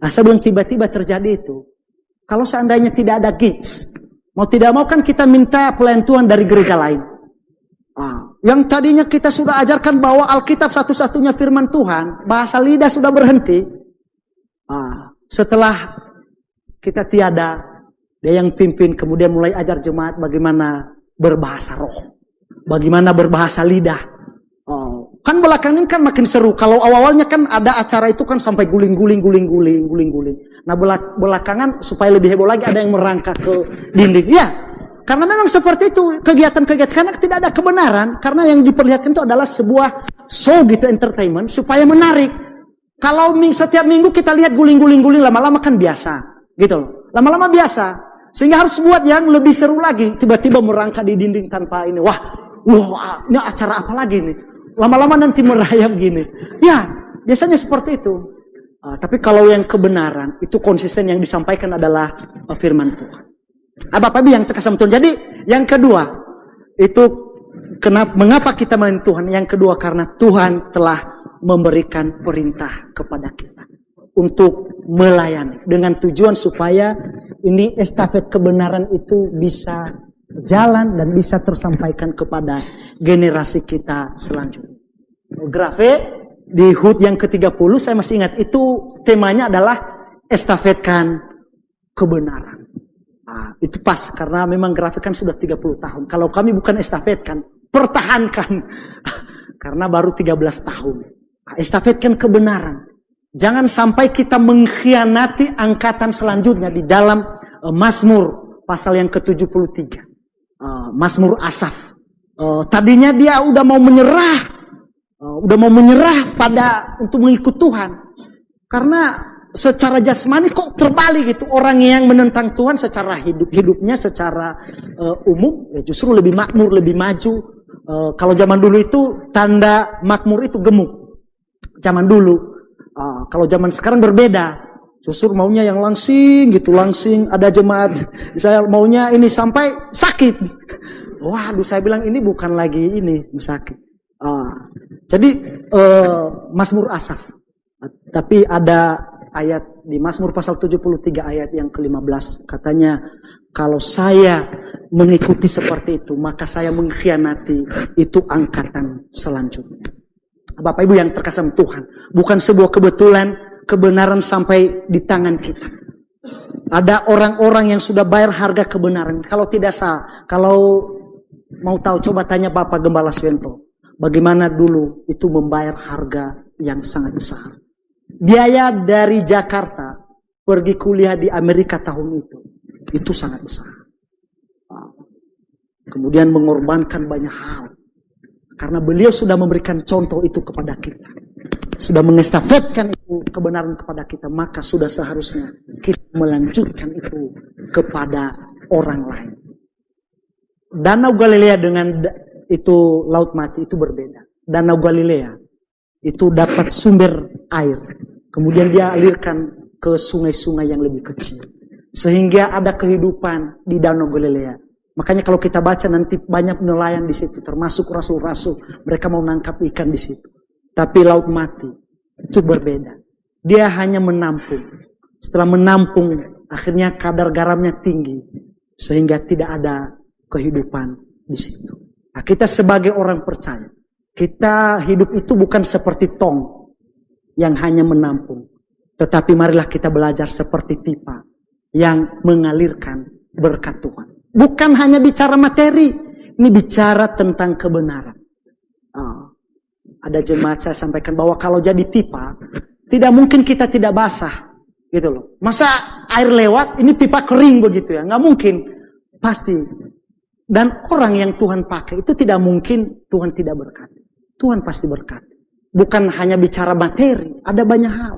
S1: Saya bilang tiba-tiba terjadi itu. Kalau seandainya tidak ada GITS, mau tidak mau kan kita minta pelayan Tuhan dari gereja lain. Yang tadinya kita sudah ajarkan bahwa Alkitab satu-satunya firman Tuhan, bahasa lidah sudah berhenti. Setelah kita tiada, dia yang pimpin, kemudian mulai ajar jemaat bagaimana berbahasa roh, bagaimana berbahasa lidah. Kan belakangan kan makin seru. Kalau awal-awalnya kan ada acara itu kan sampai guling-guling. Nah belakangan supaya lebih heboh lagi ada yang merangkak ke dinding. Ya. Karena memang seperti itu kegiatan-kegiatan, karena tidak ada kebenaran, karena yang diperlihatkan itu adalah sebuah show gitu, entertainment, supaya menarik. Kalau setiap minggu kita lihat guling-guling, lama-lama kan biasa. Gitu loh. Lama-lama biasa. Sehingga harus buat yang lebih seru lagi. Tiba-tiba merangkak di dinding tanpa ini. Wah, ini acara apa lagi nih? Lama-lama nanti merayap gini. Ya, biasanya seperti itu. Tapi kalau yang kebenaran, itu konsisten yang disampaikan adalah firman Tuhan. Bapak Ibu yang terkesan Tuhan. Jadi yang kedua, itu mengapa kita melayani Tuhan? Yang kedua, karena Tuhan telah memberikan perintah kepada kita untuk melayani. Dengan tujuan supaya ini estafet kebenaran itu bisa jalan dan bisa tersampaikan kepada generasi kita selanjutnya. Grafe di HUT yang ke-30 saya masih ingat itu temanya adalah estafetkan kebenaran. Itu pas karena memang Grafe kan sudah 30 tahun. Kalau kami bukan estafetkan, pertahankan karena baru 13 tahun. Estafetkan kebenaran. Jangan sampai kita mengkhianati angkatan selanjutnya di dalam Mazmur pasal yang ke-73. Mazmur Asaf. Tadinya dia udah mau menyerah untuk mengikut Tuhan. Karena secara jasmani kok terbalik gitu. Orang yang menentang Tuhan secara hidupnya secara umum ya justru lebih makmur, lebih maju. Kalau zaman dulu itu tanda makmur itu gemuk. Zaman dulu. Kalau zaman sekarang berbeda. Justru maunya yang langsing gitu, langsing. Ada jemaat saya maunya ini sampai sakit. Waduh, saya bilang ini bukan lagi ini sakit. Jadi Mazmur Asaf. Tapi ada ayat di Mazmur pasal 73 ayat yang ke-15. Katanya, kalau saya mengikuti seperti itu, maka saya mengkhianati itu angkatan selanjutnya. Bapak Ibu yang terkesan Tuhan. Bukan sebuah kebetulan, kebenaran sampai di tangan kita. Ada orang-orang yang sudah bayar harga kebenaran. Kalau tidak salah, kalau mau tahu coba tanya Bapak Gembala Swento. Bagaimana dulu itu membayar harga yang sangat besar. Biaya dari Jakarta pergi kuliah di Amerika tahun itu sangat besar. Kemudian mengorbankan banyak hal. Karena beliau sudah memberikan contoh itu kepada kita. Sudah mengestafetkan itu kebenaran kepada kita. Maka sudah seharusnya kita melanjutkan itu kepada orang lain. Danau Galilea dengan itu Laut Mati itu berbeda. Danau Galilea itu dapat sumber air. Kemudian dia alirkan ke sungai-sungai yang lebih kecil. Sehingga ada kehidupan di Danau Galilea. Makanya kalau kita baca nanti banyak nelayan di situ, termasuk rasul-rasul, mereka mau nangkap ikan di situ. Tapi Laut Mati itu berbeda. Dia hanya menampung. Setelah menampung, akhirnya kadar garamnya tinggi, sehingga tidak ada kehidupan di situ. Nah, kita sebagai orang percaya, kita hidup itu bukan seperti tong yang hanya menampung, tetapi marilah kita belajar seperti pipa yang mengalirkan berkat Tuhan. Bukan hanya bicara materi, ini bicara tentang kebenaran. Ada jemaat saya sampaikan bahwa kalau jadi pipa, tidak mungkin kita tidak basah, gitu loh. Masa air lewat, ini pipa kering begitu ya? Nggak mungkin, pasti. Dan orang yang Tuhan pakai itu tidak mungkin Tuhan tidak berkati. Tuhan pasti berkati. Bukan hanya bicara materi, ada banyak hal.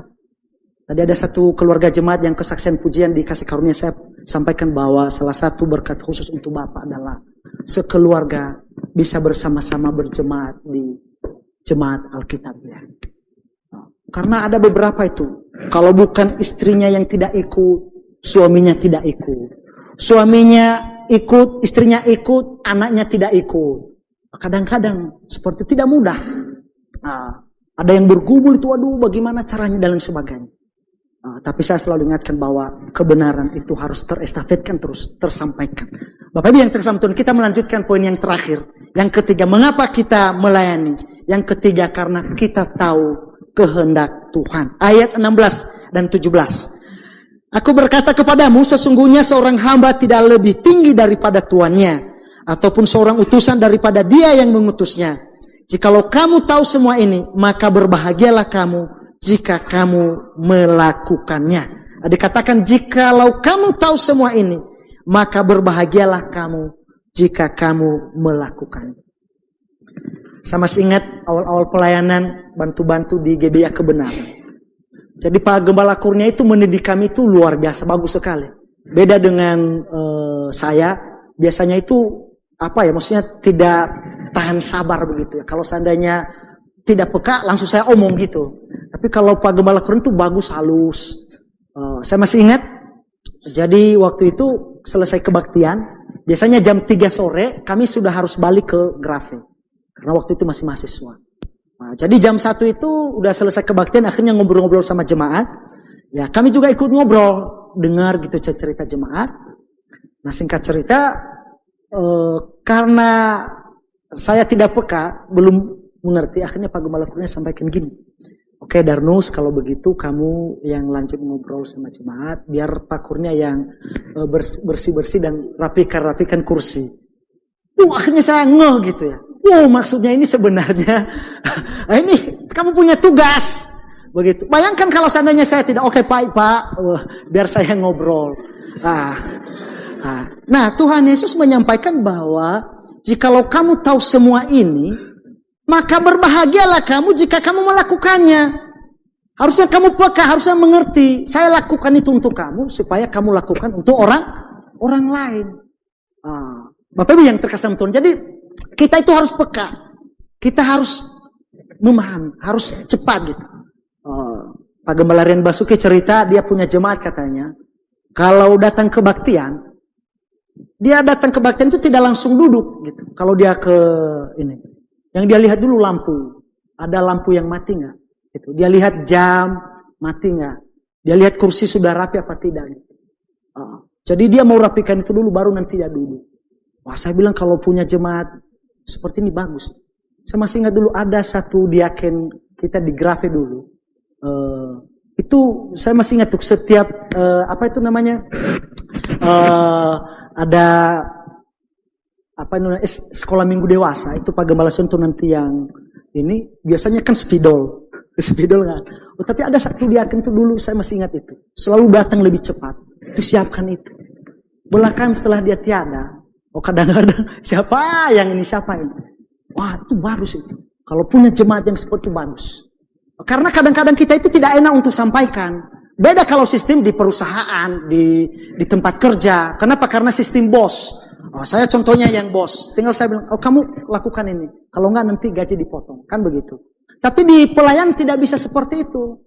S1: Tadi ada satu keluarga jemaat yang kesaksian pujian dikasih karunia, saya sampaikan bahwa salah satu berkat khusus untuk Bapak adalah sekeluarga bisa bersama-sama berjemaat di jemaat Alkitabiah. Karena ada beberapa itu, kalau bukan istrinya yang tidak ikut, suaminya tidak ikut. Suaminya ikut, istrinya ikut, anaknya tidak ikut. Kadang-kadang seperti tidak mudah. Ada yang bergumul itu, waduh bagaimana caranya dan lain sebagainya. Tapi saya selalu ingatkan bahwa kebenaran itu harus terestafetkan, terus tersampaikan. Bapak Ibu yang tersampaikan, kita melanjutkan poin yang terakhir. Yang ketiga, mengapa kita melayani? Yang ketiga, karena kita tahu kehendak Tuhan. Ayat 16 dan 17. Aku berkata kepadamu, sesungguhnya seorang hamba tidak lebih tinggi daripada tuannya, ataupun seorang utusan daripada dia yang mengutusnya. Jikalau kamu tahu semua ini, maka berbahagialah kamu jika kamu melakukannya. Dikatakan jikalau kamu tahu semua ini, maka berbahagialah kamu jika kamu melakukannya. Saya masih ingat awal-awal pelayanan bantu-bantu di GBA Kebenaran. Jadi Pak Gembala Kurnia itu mendidik kami itu luar biasa, bagus sekali. Beda dengan saya, biasanya itu maksudnya tidak tahan sabar begitu ya. Kalau seandainya tidak peka, langsung saya omong gitu. Tapi kalau Pak Gembala Kurnia itu bagus, halus. Saya masih ingat, jadi waktu itu selesai kebaktian, biasanya jam 3 sore kami sudah harus balik ke Grave. Karena waktu itu masih mahasiswa. Nah, jadi jam 1 itu udah selesai kebaktian, akhirnya ngobrol-ngobrol sama jemaat. Ya kami juga ikut ngobrol, dengar gitu cerita jemaat. Nah singkat cerita, karena saya tidak peka, belum mengerti, akhirnya Pak Gembala Kurnia sampaikan gini. Oke Darnus, kalau begitu kamu yang lanjut ngobrol sama jemaat, biar Pak Kurnia yang bersih-bersih dan rapikan kursi. Akhirnya saya ngeh gitu ya. Maksudnya ini sebenarnya, ini kamu punya tugas. Begitu. Bayangkan kalau seandainya saya tidak, oke Pak, biar saya ngobrol. Nah Tuhan Yesus menyampaikan bahwa, jikalau kamu tahu semua ini, maka berbahagialah kamu jika kamu melakukannya. Harusnya kamu peka, harusnya mengerti. Saya lakukan itu untuk kamu, supaya kamu lakukan untuk orang lain. Bapak Ibu yang terkasih Tuhan. Jadi kita itu harus peka. Kita harus memahami, harus cepat gitu. Pak Gembala Rian Basuki cerita, dia punya jemaat katanya. Kalau datang kebaktian, dia datang kebaktian itu tidak langsung duduk gitu. Kalau dia ke ini. Yang dia lihat dulu lampu. Ada lampu yang mati nggak? Gitu. Dia lihat jam, mati nggak? Dia lihat kursi sudah rapi apa tidak? Gitu. Jadi dia mau rapikan itu dulu, baru nanti dia duduk. Wah saya bilang kalau punya jemaat seperti ini bagus. Saya masih ingat dulu ada satu diaken kita di Grave dulu. Itu saya masih ingat tuh setiap, ada sekolah minggu dewasa, itu Pak Gembala Sonto nanti yang ini biasanya kan spidol kan. Tapi ada satu diaken itu dulu saya masih ingat itu, selalu datang lebih cepat, itu siapkan itu. Belakang setelah dia tiada, kadang-kadang siapa yang ini. Wah itu bagus itu. Kalau punya jemaat yang seperti itu bagus. Karena kadang-kadang kita itu tidak enak untuk sampaikan. Beda kalau sistem di perusahaan, di tempat kerja. Kenapa? Karena sistem bos. Saya contohnya yang bos, tinggal saya bilang, kamu lakukan ini. Kalau enggak nanti gaji dipotong, kan begitu. Tapi di pelayan tidak bisa seperti itu.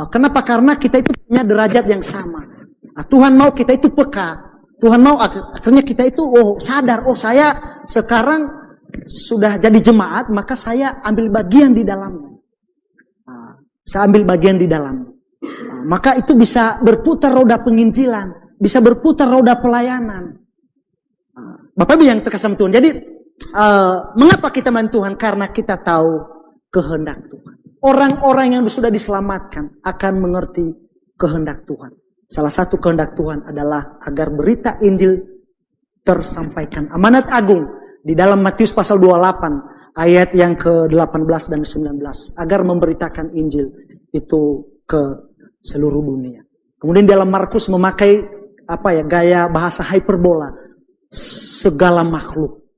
S1: Kenapa? Karena kita itu punya derajat yang sama. Tuhan mau kita itu peka. Tuhan mau akhirnya kita itu sadar, saya sekarang sudah jadi jemaat, maka saya ambil bagian di dalamnya. Saya ambil bagian di dalamnya. Maka itu bisa berputar roda penginjilan, bisa berputar roda pelayanan. Bapak Ibu yang terkasih Tuhan. Jadi mengapa kita main Tuhan? Karena kita tahu kehendak Tuhan. Orang-orang yang sudah diselamatkan akan mengerti kehendak Tuhan. Salah satu kehendak Tuhan adalah agar berita Injil tersampaikan. Amanat agung di dalam Matius pasal 28 ayat yang ke-18 dan 19. Agar memberitakan Injil itu ke seluruh dunia. Kemudian dalam Markus memakai gaya bahasa hyperbola. Segala makhluk.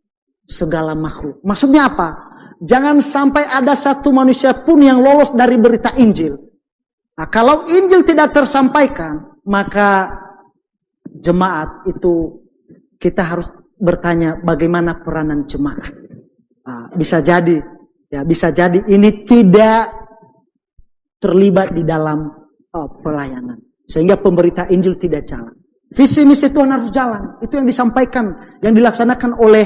S1: Maksudnya apa? Jangan sampai ada satu manusia pun yang lolos dari berita Injil. Nah, kalau Injil tidak tersampaikan, maka jemaat itu kita harus bertanya bagaimana peranan jemaat. Bisa jadi ini tidak terlibat di dalam pelayanan, sehingga pemberita Injil tidak jalan. Visi misi Tuhan harus jalan. Itu yang disampaikan, yang dilaksanakan oleh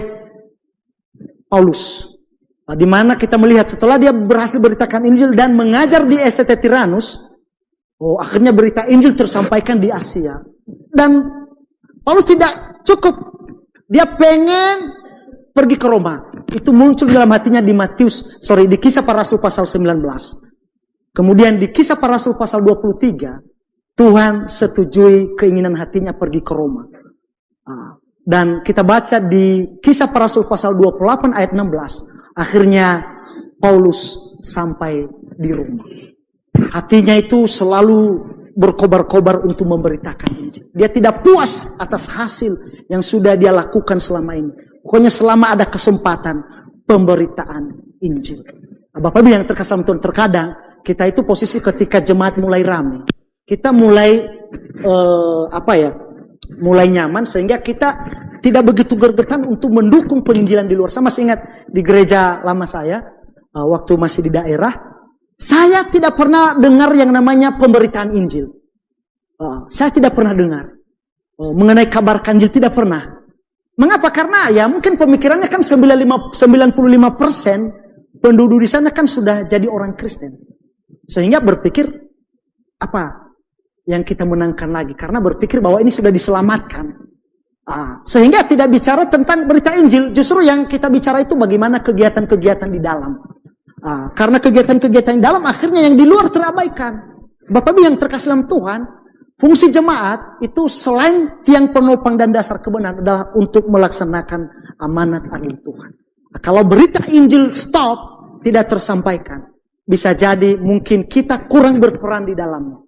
S1: Paulus. Di mana kita melihat setelah dia berhasil beritakan Injil dan mengajar di STT Tiranus, akhirnya berita Injil tersampaikan di Asia. Dan Paulus tidak cukup. Dia pengen pergi ke Roma. Itu muncul dalam hatinya di di Kisah Para Rasul pasal 19. Kemudian di Kisah Para Rasul pasal 23, Tuhan setujui keinginan hatinya pergi ke Roma. Dan kita baca di Kisah Para Rasul pasal 28 ayat 16. Akhirnya Paulus sampai di Roma. Hatinya itu selalu berkobar-kobar untuk memberitakan Injil. Dia tidak puas atas hasil yang sudah dia lakukan selama ini. Pokoknya selama ada kesempatan, pemberitaan Injil. Bapak Ibu yang terkasih Tuhan, terkadang kita itu posisi ketika jemaat mulai ramai, kita mulai mulai nyaman sehingga kita tidak begitu gergetan untuk mendukung penginjilan di luar. Saya masih ingat di gereja lama saya, waktu masih di daerah, saya tidak pernah dengar yang namanya pemberitaan Injil. Saya tidak pernah dengar mengenai kabar Injil, tidak pernah. Mengapa? Karena ya mungkin pemikirannya kan 95% penduduk di sana kan sudah jadi orang Kristen. Sehingga berpikir apa yang kita menangkan lagi, karena berpikir bahwa ini sudah diselamatkan. Sehingga tidak bicara tentang berita Injil, justru yang kita bicara itu bagaimana kegiatan-kegiatan di dalam. Karena kegiatan-kegiatan di dalam akhirnya yang di luar terabaikan. Bapak Ibu yang terkasih dalam Tuhan, fungsi jemaat itu selain tiang penopang dan dasar kebenaran adalah untuk melaksanakan amanat agung Tuhan. Kalau berita Injil stop, tidak tersampaikan, bisa jadi mungkin kita kurang berperan di dalamnya.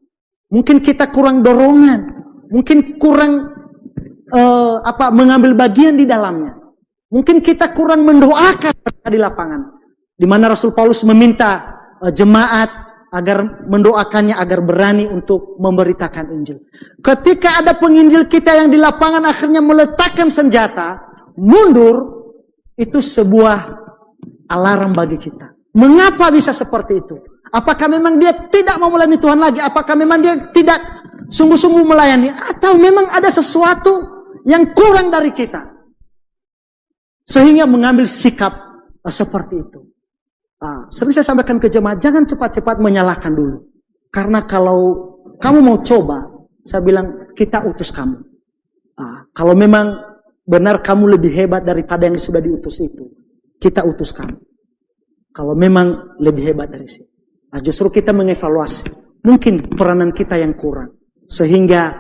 S1: Mungkin kita kurang dorongan, mungkin kurang mengambil bagian di dalamnya. Mungkin kita kurang mendoakan di lapangan. Di mana Rasul Paulus meminta jemaat agar mendoakannya agar berani untuk memberitakan Injil. Ketika ada penginjil kita yang di lapangan akhirnya meletakkan senjata, mundur, itu sebuah alarm bagi kita. Mengapa bisa seperti itu? Apakah memang dia tidak mau melayani Tuhan lagi? Apakah memang dia tidak sungguh-sungguh melayani? Atau memang ada sesuatu yang kurang dari kita? Sehingga mengambil sikap seperti itu. Sering saya sampaikan ke jemaat, jangan cepat-cepat menyalahkan dulu. Karena kalau kamu mau coba, saya bilang kita utus kamu. Kalau memang benar kamu lebih hebat daripada yang sudah diutus itu, kita utus kamu. Kalau memang lebih hebat dari situ. Justru kita mengevaluasi. Mungkin peranan kita yang kurang. Sehingga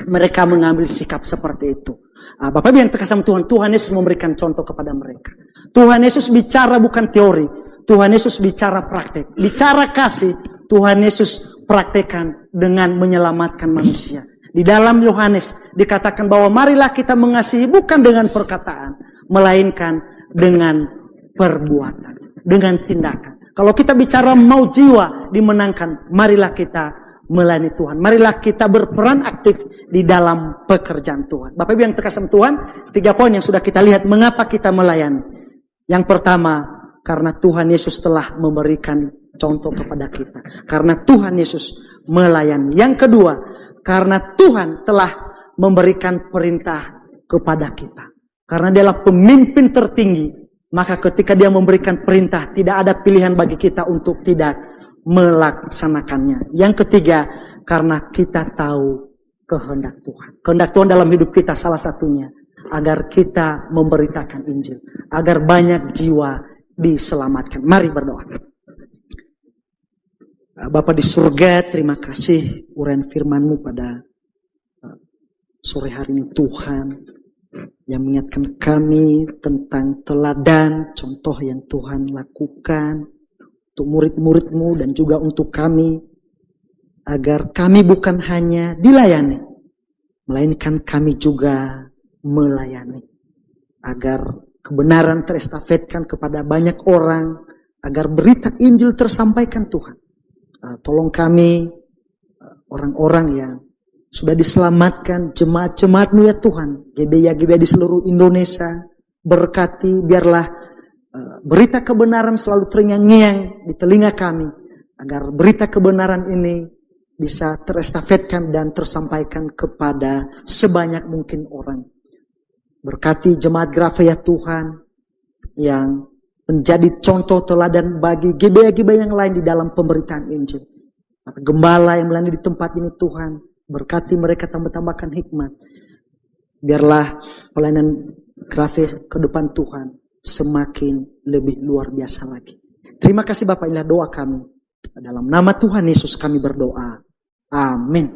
S1: mereka mengambil sikap seperti itu. Bapak Ibu yang terkasih Tuhan, Tuhan Yesus memberikan contoh kepada mereka. Tuhan Yesus bicara bukan teori. Tuhan Yesus bicara praktek. Bicara kasih, Tuhan Yesus praktekkan dengan menyelamatkan manusia. Di dalam Yohanes dikatakan bahwa marilah kita mengasihi bukan dengan perkataan, melainkan dengan perbuatan, dengan tindakan. Kalau kita bicara mau jiwa dimenangkan, marilah kita melayani Tuhan. Marilah kita berperan aktif di dalam pekerjaan Tuhan. Bapak Ibu yang terkasih Tuhan, 3 poin yang sudah kita lihat mengapa kita melayani. Yang pertama, karena Tuhan Yesus telah memberikan contoh kepada kita. Karena Tuhan Yesus melayani. Yang kedua, karena Tuhan telah memberikan perintah kepada kita. Karena Dia adalah pemimpin tertinggi. Maka ketika Dia memberikan perintah, tidak ada pilihan bagi kita untuk tidak melaksanakannya. Yang ketiga, karena kita tahu kehendak Tuhan. Kehendak Tuhan dalam hidup kita salah satunya, agar kita memberitakan Injil. Agar banyak jiwa diselamatkan. Mari berdoa. Bapa di surga, terima kasih uraian firman-Mu pada sore hari ini Tuhan, yang mengingatkan kami tentang teladan, contoh yang Tuhan lakukan untuk murid-murid-Mu dan juga untuk kami, agar kami bukan hanya dilayani, melainkan kami juga melayani. Agar kebenaran terestafetkan kepada banyak orang, agar berita Injil tersampaikan Tuhan. Tolong kami, orang-orang yang sudah diselamatkan, jemaat-jemaat-Mu ya Tuhan, GBI di seluruh Indonesia, berkati, biarlah berita kebenaran selalu terngiang-ngiang di telinga kami, agar berita kebenaran ini bisa terestafetkan dan tersampaikan kepada sebanyak mungkin orang. Berkati jemaat Grafe ya Tuhan, yang menjadi contoh teladan bagi GBI yang lain di dalam pemberitaan Injil. Gembala yang melayani di tempat ini Tuhan, berkati mereka, tambahkan hikmat. Biarlah pelayanan Grafe ke depan Tuhan semakin lebih luar biasa lagi. Terima kasih Bapak, inilah doa kami. Dalam nama Tuhan Yesus kami berdoa. Amin.